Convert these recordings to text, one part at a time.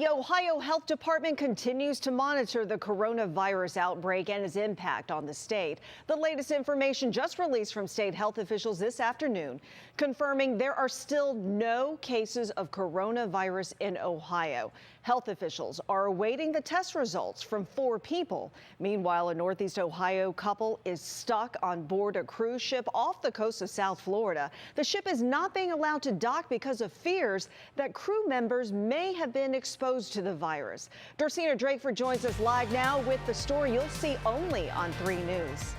The Ohio Health Department continues to monitor the coronavirus outbreak and its impact on the state. The latest information just released from state health officials this afternoon, confirming there are still no cases of coronavirus in Ohio. Health officials are awaiting the test results from 4 people. Meanwhile, a Northeast Ohio couple is stuck on board a cruise ship off the coast of South Florida. The ship is not being allowed to dock because of fears that crew members may have been exposed to the virus. Dorsena Drakeford joins us live now with the story you'll see only on 3 News.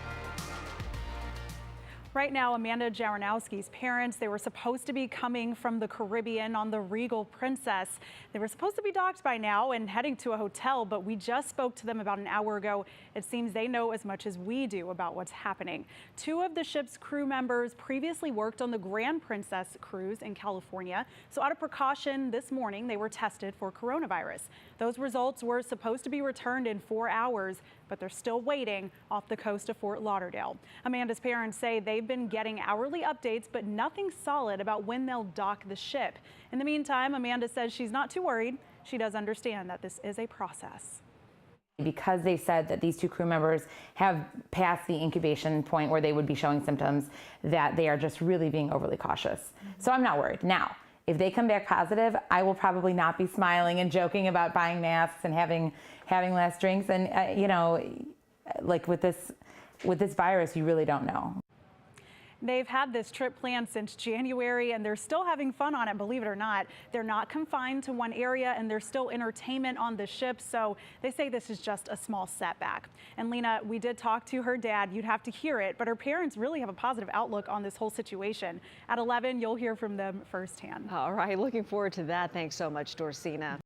Right now, Amanda Jaranowski's parents, they were supposed to be coming from the Caribbean on the Regal Princess. They were supposed to be docked by now and heading to a hotel, but we just spoke to them about an hour ago. It seems they know as much as we do about what's happening. 2 of the ship's crew members previously worked on the Grand Princess cruise in California. So out of precaution, this morning, they were tested for coronavirus. Those results were supposed to be returned in 4 hours, but they're still waiting off the coast of Fort Lauderdale. Amanda's parents say they've been getting hourly updates, but nothing solid about when they'll dock the ship. In the meantime, Amanda says she's not too worried. She does understand that this is a process. Because they said that these 2 crew members have passed the incubation point where they would be showing symptoms, that they are just really being overly cautious. So I'm not worried. Now, if they come back positive, I will probably not be smiling and joking about buying masks and having last drinks. And you know, like with this virus, you really don't know. They've had this trip planned since January, and they're still having fun on it, believe it or not. They're not confined to one area, and there's still entertainment on the ship, so they say this is just a small setback. And Lena, we did talk to her dad. You'd have to hear it, but her parents really have a positive outlook on this whole situation. At 11, you'll hear from them firsthand. All right, looking forward to that. Thanks so much, Dorsena.